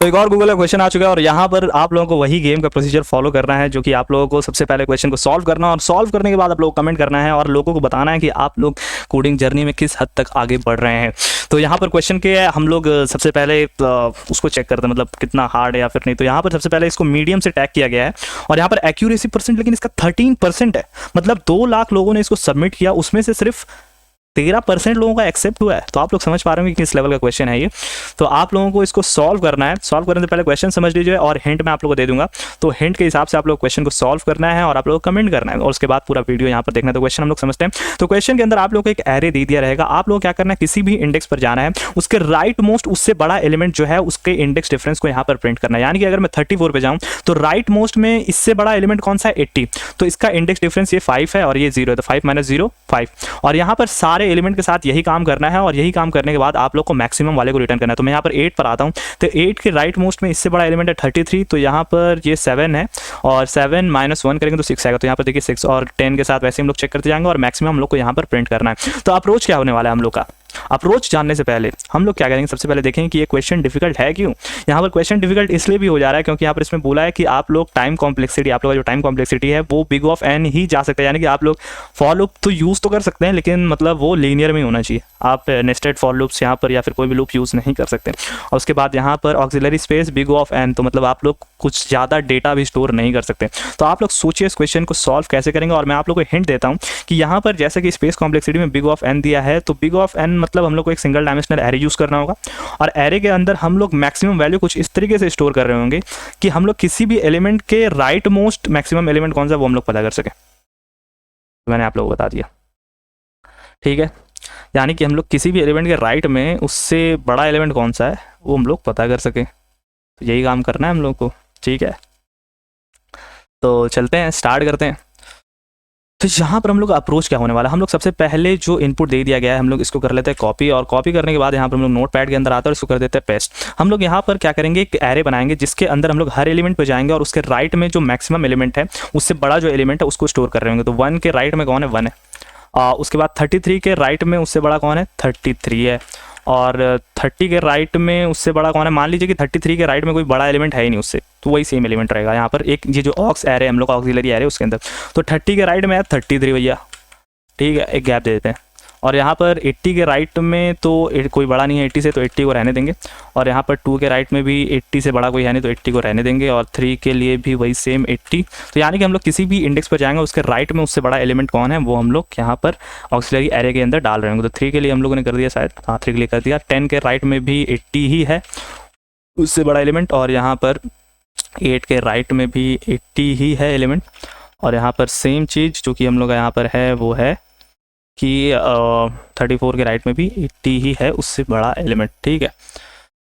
तो एक और गूगल का क्वेश्चन आ चुका है और यहाँ पर आप लोगों को वही गेम का प्रोसीजर फॉलो करना है, जो कि आप लोगों को सबसे पहले क्वेश्चन को सॉल्व करना और सॉल्व करने के बाद आप लोग कमेंट करना है और लोगों को बताना है कि आप लोग कोडिंग जर्नी में किस हद तक आगे बढ़ रहे हैं। तो यहाँ पर क्वेश्चन के हम लोग सबसे पहले उसको चेक करते हैं, मतलब कितना हार्ड है या फिर नहीं। तो यहाँ पर सबसे पहले इसको मीडियम से टैग किया गया है और यहाँ पर एक्यूरेसी परसेंट लेकिन इसका 13% है। मतलब 2 लाख लोगों ने इसको सबमिट किया, उसमें से सिर्फ 13% लोगों का एक्सेप्ट हुआ है। तो आप लोग समझ पा रहे होंगे कि किस लेवल का क्वेश्चन है ये। तो आप लोगों को इसको सॉल्व करना है। सॉल्व करने से पहले क्वेश्चन समझ लीजिए और हिंट मैं आप लोगों को दे दूंगा। तो हिंट के हिसाब से आप लोग क्वेश्चन को सॉल्व करना है और आप लोग को कमेंट करना है और उसके बाद पूरा वीडियो यहाँ पर देखना है। तो क्वेश्चन हम लोग समझते हैं। तो क्वेश्चन के अंदर आप लोग को एक एरे दे दिया रहेगा। आप लोग क्या करना है, किसी भी इंडेक्स पर जाना है, उसके राइट मोस्ट उससे बड़ा एलिमेंट जो है उसके इंडेक्स डिफरेंस को यहाँ पर प्रिंट करना है। यानी कि अगर मैं 34 पे जाऊँ तो राइट मोस्ट में इससे बड़ा एलिमेंट कौन सा है, 80। तो इसका इंडेक्स डिफरेंस ये 5 है और ये 0 है। तो 5 - 0 5। और यहाँ पर सारे एलिमेंट के साथ यही काम करना है और यही काम करने के बाद आप लोग को मैक्सिमम वाले को रिटर्न करना है। तो मैं यहाँ पर 8 पर आता हूँ। तो 8 के राइट मोस्ट में इससे बड़ा एलिमेंट है 33। तो यहाँ पर ये 7 है और 7 - 1 करेंगे तो 6 आएगा। तो यहाँ पर देखिए 6 और 10 के साथ वैसे हम लोग चेक करते जाएंगे और मैक्सिमम हम लोग को यहाँ पर प्रिंट करना है। तो अप्रोच क्या होने वाला है हम लोग का, अप्रोच जानने से पहले हम लोग क्या करेंगे, सबसे पहले देखेंगे कि ये क्वेश्चन डिफिकल्ट है क्यों। यहाँ पर क्वेश्चन डिफिकल्ट इसलिए भी हो जा रहा है क्योंकि यहाँ पर इसमें बोला है कि आप लोग टाइम कॉम्प्लेक्सिटी, आप लोग का जो टाइम कॉम्प्लेक्सिटी है वो बिग ऑफ एन ही जा सकता है। यानी कि आप लोग फॉर लूप तो यूज़ तो कर सकते हैं लेकिन मतलब वो लीनियर में होना चाहिए। आप नेस्टेड फॉर लूप्स यहाँ पर या फिर कोई भी लूप यूज़ नहीं कर सकते। और उसके बाद यहाँ पर auxiliary space big of n, तो मतलब आप लोग कुछ ज़्यादा डेटा भी स्टोर नहीं कर सकते। तो आप लोग सोचिए इस क्वेश्चन को सॉल्व कैसे करेंगे। और मैं आप लोग को हिंट देता हूँ कि यहाँ पर जैसे कि स्पेस कॉम्प्लेक्सिटी में बिग ऑफ एन दिया है, तो बिग ऑफ एन मतलब हम लोग को एक सिंगल डायमेंशनल एरे यूज़ करना होगा और एरे के अंदर हम लोग मैक्सिमम वैल्यू कुछ इस तरीके से स्टोर कर रहे होंगे कि हम लोग किसी भी एलिमेंट के राइट मोस्ट मैक्सिमम एलिमेंट कौन सा वो हम लोग पता कर सके। तो मैंने आप लोगों को बता दिया, ठीक है। यानी कि हम लोग किसी भी एलिमेंट के राइट में उससे बड़ा एलिमेंट कौन सा है वो हम लोग पता कर सकें। तो यही काम करना है हम लोग को, ठीक है। तो चलते हैं, स्टार्ट करते हैं। तो यहाँ पर हम लोग अप्रोच क्या होने वाला है, हम लोग सबसे पहले जो इनपुट दे दिया गया है हम लोग इसको कर लेते हैं कॉपी, और कॉपी करने के बाद यहाँ पर हम लोग नोट पैड के अंदर आता है और इसको कर देते हैं पेस्ट। हम लोग यहाँ पर क्या करेंगे, एक एरे बनाएंगे जिसके अंदर हम लोग हर एलिमेंट पे जाएंगे और उसके राइट में जो मैक्सिमम एलिमेंट है उससे बड़ा जो एलिमेंट है उसको स्टोर कर रहे होंगे। तो 1 के राइट में कौन है, 1 है। उसके बाद 33 के राइट में उससे बड़ा कौन है, 33 है। और 30 के राइट में उससे बड़ा कौन है, मान लीजिए कि 33 के राइट में कोई बड़ा एलिमेंट है ही नहीं उससे, तो वही सेम एलिमेंट रहेगा यहाँ पर। एक ये जो ऑक्स एरे हम लोग ऑक्सिलरी एरे उसके अंदर, तो 30 के राइट में है 33 भैया, ठीक है, एक गैप दे देते हैं। और यहाँ पर 80 के राइट में तो कोई बड़ा नहीं है 80 से, तो 80 को रहने देंगे। और यहाँ पर 2 के राइट में भी 80 से बड़ा कोई है नहीं, तो 80 को रहने देंगे। और 3 के लिए भी वही सेम 80। तो यानी कि हम लोग किसी भी इंडेक्स पर जाएंगे उसके राइट में उससे बड़ा एलिमेंट कौन है वो हम लोग यहाँ पर ऑक्सिलरी एरे के अंदर डाल रहे होंगे। तो 3 के लिए हम लोगों ने कर दिया शायद, हाँ 3 के लिए कर दिया। 10 के राइट में भी 80 ही है उससे बड़ा एलिमेंट, और यहाँ पर 8 के राइट में भी 80 ही है एलिमेंट। और यहाँ पर सेम चीज़ जो कि हम लोग का यहाँ पर है वो है कि 34 के राइट में भी 80 ही है उससे बड़ा एलिमेंट, ठीक है।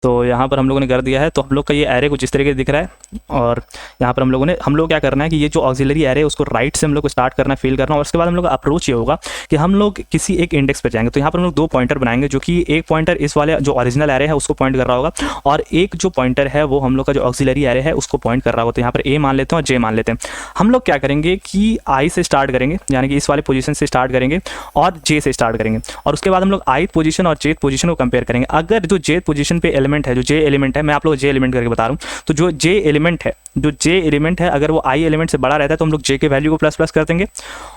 तो यहाँ पर हम लोगों ने कर दिया है। तो हम लोग का ये एरे कुछ इस तरीके से दिख रहा है। और यहाँ पर हम लोग क्या करना है कि ये जो ऑक्सिलरी एरे है उसको राइट से हम लोग को स्टार्ट करना है, फिल करना। और उसके बाद हम लोग का अप्रोच ये होगा कि हम लोग किसी एक इंडेक्स पर जाएंगे। तो यहाँ पर हम लोग 2 पॉइंटर बनाएंगे, जो कि एक पॉइंटर इस वाले जो ओरिजिनल एरे है उसको पॉइंट कर रहा होगा और एक जो पॉइंटर है वो हम लोग का जो ऑक्सिलरी एरे है उसको पॉइंट कर रहा होगा। तो यहाँ पर ए मान लेते हैं और जे मान लेते हैं। हम लोग क्या करेंगे कि आई से स्टार्ट करेंगे, यानी कि इस वाले पोजीशन से स्टार्ट करेंगे और जे से स्टार्ट करेंगे। और उसके बाद हम लोग आई पोजीशन और जे पोजीशन को कंपेयर करेंगे। अगर जो जे पोजीशन पे एलिमेंट है, जो जे एलिमेंट है, मैं आप लोग जे एलिमेंट करके बता रहा हूँ, तो जो जे एलिमेंट है अगर वो आई एलिमेंट से बड़ा रहता है तो हम लोग जे के वैल्यू को प्लस कर देंगे।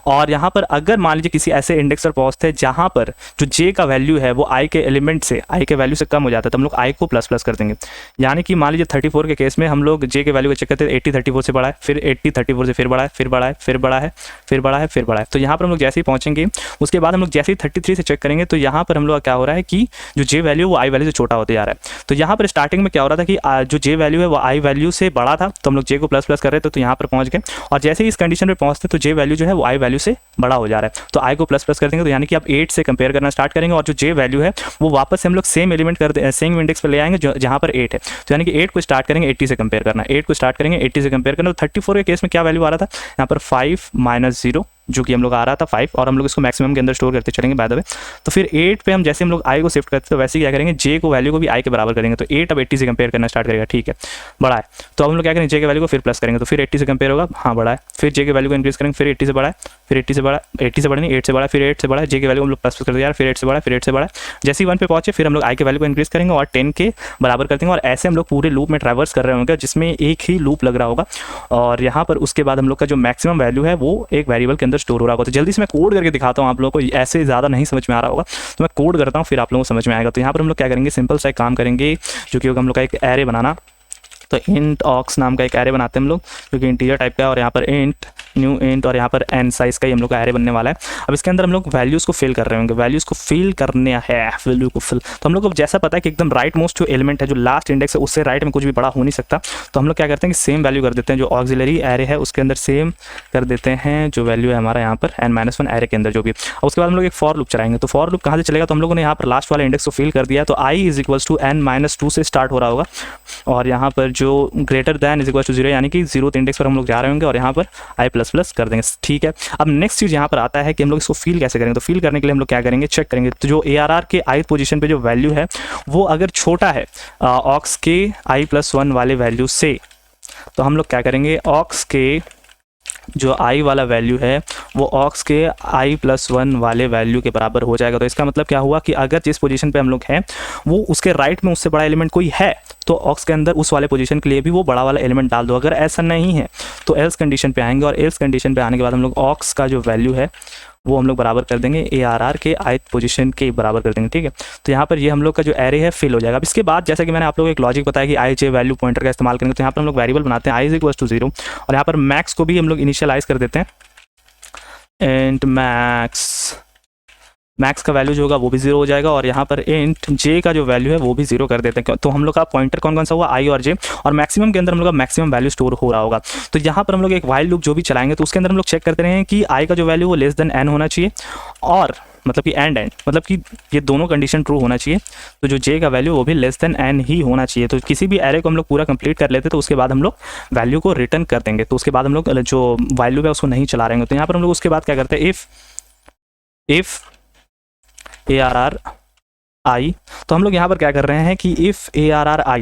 और यहाँ पर अगर मान लीजिए किसी ऐसे इंडेक्स पर पहुँचते हैं जहाँ पर जो जे का वैल्यू है वो आई के एलिमेंट से, आई के वैल्यू से कम हो जाता है, तो हम लोग आई को प्लस कर देंगे। यानी कि मान लीजिए 34 के केस में हम लोग जे के वैल्यू को चेक करते हैं, 80 34 से बड़ा है, फिर 80 34 से फिर बड़ा है, फिर बड़ा है, फिर बड़ा है, फिर बड़ा है, फिर बड़ा है। तो यहाँ पर हम लोग जैसे ही पहुँचेंगे उसके बाद हम लोग जैसे ही 33 से चेक करेंगे तो यहाँ पर हम लोग क्या हो रहा है कि जो जे वैल्यू वो आई वैल्यू से छोटा होते जा रहा है। तो यहाँ पर स्टार्टिंग में क्या हो रहा था कि जो जे वैल्यू है वो आई वैल्यू से बड़ा था, तो हम लोग जे को प्लस कर रहे थे, तो यहाँ पर पहुँच गए। और जैसे ही इस कंडीशन पे पहुँचते तो जे वैल्यू जो है वो आई वैल्यू से बड़ा हो जा रहा है, तो आई को प्लस कर देंगे। तो यानी कि आप 8 से कंपेयर करना स्टार्ट करेंगे और जो जे वैल्यू है वो वापस से हम लोग सेम एलिमेंट सेम इंडेक्स पर ले आएंगे जहाँ पर 8 है। तो यानी कि 8 को स्टार्ट करेंगे 80 से कंपेयर करना, 8 को स्टार्ट करेंगे 80 से कंपेयर करना। तो 34 के केस में क्या वैल्यू आ रहा था यहाँ पर 5 - 0, जो कि हम लोग आ रहा था 5, और हम लोग इसको मैक्सिमम के अंदर स्टोर करते चलेंगे बाय द वे। तो फिर 8 पे हम जैसे हम लोग आई को शिफ्ट करते तो वैसे ही क्या करेंगे, जे को वैल्यू को भी आई के बराबर करेंगे। तो 8 अब 80 से कंपेयर करना स्टार्ट करेगा, ठीक है, बड़ा है। तो अब हम लोग क्या करेंगे, जे के वैल्यू को फिर प्लस करेंगे, तो फिर 80 से कंपेयर होगा, हाँ बड़ा है। फिर जे के वैल्यू को इंक्रीज करेंगे, फिर 80 से बड़ा है, फिर 80 से बड़ा, 80 से बड़ा नहीं 8 से बड़ा, फिर 8 से बड़ा, जे की वैल्यू हम लोग प्लस कर दिया, फिर 8 से बड़ा, फिर 8 से बड़ा, जैसे ही 1 पे पहुंचे फिर हम लोग आई के वैल्यू को इंक्रीज करेंगे और 10 के बराबर कर देंगे। और ऐसे हम लोग पूरे लूप में ट्रैवर्स कर रहे होंगे जिसमें एक ही लूप लग रहा होगा। और यहाँ पर उसके बाद हम लोग का जो मैक्सिमम वैल्यू है वो एक वेरिएबल के अंदर स्टोर हो रहा होगा। तो जल्दी से मैं कोड करके दिखाता हूँ आप लोगों को, ऐसे ज़्यादा नहीं समझ में आ रहा होगा तो मैं कोड करता हूँ, फिर आप लोगों को समझ में आएगा। तो यहाँ पर हम लोग क्या करेंगे, सिंपल सा एक काम करेंगे जो कि होगा हम लोग का एक एरे बनाना। तो इंट ऑक्स नाम का एक एरे बनाते हैं हम लोग जो कि इंटीजर टाइप का है, और यहाँ पर इंट न्यू इंट, और यहाँ पर एन साइज का ही हम लोग का एरे बनने वाला है। अब इसके अंदर हम लोग वैल्यूज़ को फिल कर रहे होंगे, वैल्यूज़ को फिल करने है, वैल्यू को फिल। तो हम लोग को जैसा पता है कि एकदम राइट मोस्ट जो एलिमेंट है, जो लास्ट इंडेक्स है, उससे राइट में कुछ भी बड़ा हो नहीं सकता। तो हम लोग क्या करते हैं कि सेम वैल्यू कर देते हैं, जो ऑक्सिलरी एरे है उसके अंदर सेम कर देते हैं जो वैल्यू है हमारा यहाँ पर n-1 एरे के अंदर जो भी। उसके बाद हम लोग एक फॉर लूप चलाएंगे। तो फॉर लूप कहाँ से चलेगा, तो हम लोगों ने यहाँ पर लास्ट वाला इंडेक्स को फिल कर दिया। तो i = n-2 से स्टार्ट हो रहा होगा, और यहाँ पर जो ग्रेटर दैन = 0 यानी कि 0th इंडेक्स पर हम लोग जा रहे होंगे, और यहाँ पर i++ कर देंगे। ठीक है, अब नेक्स्ट चीज़ यहाँ पर आता है कि हम लोग इसको फील कैसे करेंगे। तो फील करने के लिए हम लोग क्या करेंगे, चेक करेंगे। तो जो ARR के ith पोजीशन पे जो वैल्यू है वो अगर छोटा है ऑक्स के i+1 वाले वैल्यू से, तो हम लोग क्या करेंगे, ऑक्स के जो i वाला वैल्यू है वो ऑक्स के i+1 वाले वैल्यू के बराबर हो जाएगा। तो इसका मतलब क्या हुआ कि अगर जिस पोजीशन पे हम लोग हैं वो उसके राइट में उससे बड़ा एलिमेंट कोई है तो ऑक्स के अंदर उस वाले पोजीशन के लिए भी वो बड़ा वाला एलिमेंट डाल दो। अगर ऐसा नहीं है तो एल्स कंडीशन पे आएंगे, और एल्स कंडीशन पे आने के बाद हम लोग ऑक्स का जो वैल्यू है वो हम लोग बराबर कर देंगे ARR के ith पोजीशन के बराबर कर देंगे। ठीक है, तो यहाँ पर ये हम लोग का जो एरे है फिल हो जाएगा। अब इसके बाद जैसा कि मैंने आप लोगों को एक लॉजिक बताया कि i j वैल्यू पॉइंटर का इस्तेमाल करेंगे, तो यहाँ पर हम लोग वेरिएबल बनाते हैं i = 0, और यहाँ पर मैक्स को भी हम लोग इनिशियलाइज कर देते हैं, एंड मैक्स का वैल्यू जो होगा वो भी 0 हो जाएगा, और यहाँ पर इंट जे का जो वैल्यू है वो भी 0 कर देते हैं। तो हम लोग का पॉइंटर कौन कौन सा हुआ, आई और जे, और मैक्सिमम के अंदर हम लोग का मैक्सिमम वैल्यू स्टोर हो रहा होगा। तो यहाँ पर हम लोग एक वाइल लूप जो भी चलाएंगे तो उसके अंदर हम लोग चेक करते रहें कि आई का जो वैल्यू वो लेस देन n होना चाहिए, और मतलब कि एंड मतलब कि ये दोनों कंडीशन ट्रू होना चाहिए। तो जो जे का वैल्यू वो भी लेस देन n ही होना चाहिए। तो किसी भी एरे को हम लोग पूरा कंप्लीट कर लेते तो उसके बाद हम लोग वैल्यू को रिटर्न कर देंगे। तो उसके बाद हम लोग जो वैल्यू है उसको नहीं चला रहेंगे। तो यहाँ पर हम लोग उसके बाद क्या करते हैं, इफ़ ARR I, तो हम लोग यहाँ पर क्या कर रहे हैं कि इफ़ ARR I,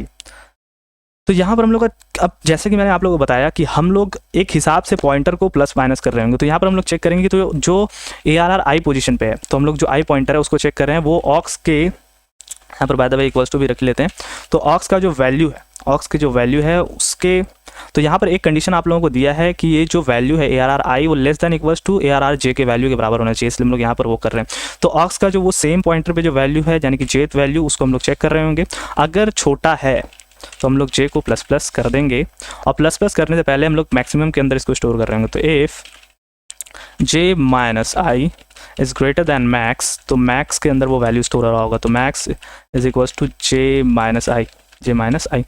तो यहाँ पर हम लोग का, अब जैसे कि मैंने आप लोगों को बताया कि हम लोग एक हिसाब से पॉइंटर को प्लस माइनस कर रहे होंगे। तो यहाँ पर हम लोग चेक करेंगे कि तो जो ARR I पोजीशन पे है, तो हम लोग जो I पॉइंटर है उसको चेक कर रहे हैं, वो ऑक्स के यहाँ पर by the way equals to भी रख लेते हैं। तो ऑक्स का जो वैल्यू है, ऑक्स की जो वैल्यू है उसके, तो यहाँ पर एक कंडीशन आप लोगों को दिया है कि ये जो वैल्यू है ARR I वो less than equals to ARR J के वैल्यू के बराबर होना चाहिए, इसलिए हम लोग यहाँ पर वो कर रहे हैं। तो ऑक्स का जो वो सेम पॉइंटर पे जो वैल्यू है यानी कि जेथ वैल्यू, उसको हम लोग चेक कर रहे होंगे। अगर छोटा है तो हम लोग J को ++ कर देंगे, और ++ करने से पहले हम लोग मैक्सिमम के अंदर इसको स्टोर कर रहे होंगे। तो if J - I is greater than max, तो मैक्स के अंदर वो वैल्यू स्टोर हो रहा होगा। तो max is equals to J - I।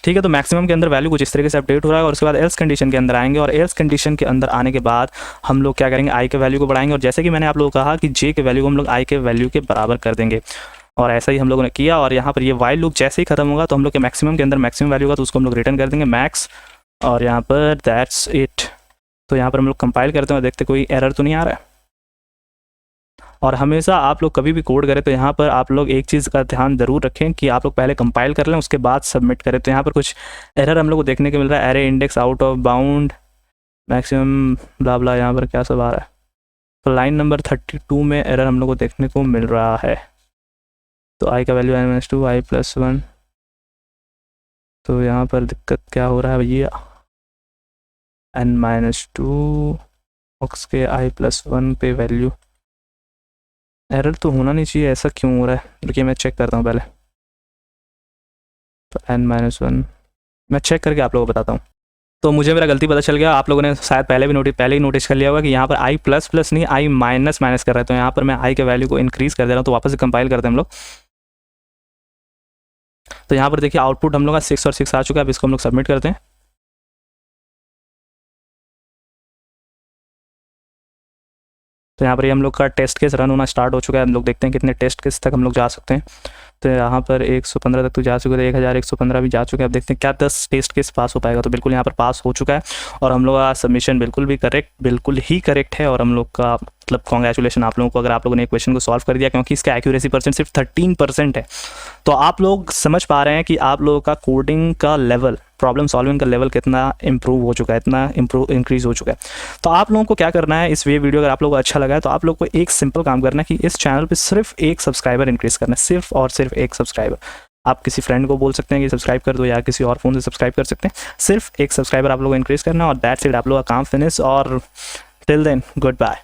ठीक है, तो मैक्सिमम के अंदर वैल्यू कुछ इस तरीके से अपडेट हो रहा है, और उसके बाद एल्स कंडीशन के अंदर आएंगे, और एल्स कंडीशन के अंदर आने के बाद हम लोग क्या करेंगे, आई के वैल्यू को बढ़ाएंगे, और जैसे कि मैंने आप लोगों को कहा कि जे के वैल्यू को हम लोग आई के वैल्यू के बराबर कर देंगे, और ऐसा ही हम लोगों ने किया। और यहाँ पर ये वाइल लूप जैसे ही खत्म होगा तो हम लोग के मैक्सिमम के अंदर मैक्सिमम वैल्यू का, तो उसको हम लोग रिटर्न कर देंगे मैक्स, और यहाँ पर दैट्स इट। तो यहाँ पर हम लोग कंपाइल करते हैं और देखते कोई एरर तो नहीं आ रहा है। और हमेशा आप लोग कभी भी कोड करें तो यहाँ पर आप लोग एक चीज़ का ध्यान ज़रूर रखें कि आप लोग पहले कंपाइल कर लें उसके बाद सबमिट करें। तो यहाँ पर कुछ एरर हम लोग को देखने को मिल रहा है, array index out of bound maximum blah blah, यहाँ पर क्या सब आ रहा है। तो लाइन नंबर 32 में एरर हम लोग को देखने को मिल रहा है। तो आई का वैल्यू n-2 i+1, तो यहाँ पर दिक्कत क्या हो रहा है भैया, n-2 ऑक्स के i+1 पे वैल्यू, एरर तो होना नहीं चाहिए, ऐसा क्यों हो रहा है, रुकिए मैं चेक करता हूँ पहले। तो n-1 मैं चेक करके आप लोगों को बताता हूँ। तो मुझे मेरा गलती पता चल गया, आप लोगों ने शायद पहले ही नोटिस कर लिया होगा कि यहाँ पर i++ नहीं i- कर रहे हैं। तो यहाँ पर मैं i के वैल्यू को इंक्रीज़ कर दे रहा हूँ। तो वापस से कंपाइल करते हैं हम लोग। तो यहाँ पर देखिए आउटपुट हम लोग का 6 और 6 आ चुका है। अब इसको हम लोग सबमिट करते हैं। तो यहाँ पर हम लोग का टेस्ट केस रन होना स्टार्ट हो चुका है। हम लोग देखते हैं कितने टेस्ट केस तक हम लोग जा सकते हैं। तो यहाँ पर 115 तक तो जा चुके थे, 1115 भी जा चुके हैं। अब देखते हैं क्या 10 टेस्ट केस पास हो पाएगा। तो बिल्कुल यहाँ पर पास हो चुका है, और हम लोग का सबमिशन बिल्कुल ही करेक्ट है। और हम लोग का मतलब कॉन्ग्रेचुलेशन आप लोगों को, अगर आप लोगों ने क्वेश्चन को सॉल्व कर दिया, क्योंकि इसका एक्यूरेसी परसेंट सिर्फ 13% है। तो आप लोग समझ पा रहे हैं कि आप लोगों का कोडिंग का लेवल प्रॉब्लम सॉल्विंग का लेवल कितना इंप्रूव हो चुका है, इतना इंक्रीज़ हो चुका है। तो आप लोगों को क्या करना है, इस वीडियो अगर आप लोगों को अच्छा लगा है तो आप लोग को एक सिंपल काम करना है कि इस चैनल पे सिर्फ एक सब्सक्राइबर इंक्रीज़ करना है, सिर्फ और सिर्फ एक सब्सक्राइबर। आप किसी फ्रेंड को बोल सकते हैं कि सब्सक्राइब कर दो, या किसी और फ़ोन से सब्सक्राइब कर सकते हैं। सिर्फ एक सब्सक्राइबर आप लोगों को इंक्रीज़ करना है और दैट्स इट, आप लोगों का काम फिनिश। और टिल देन गुड बाय।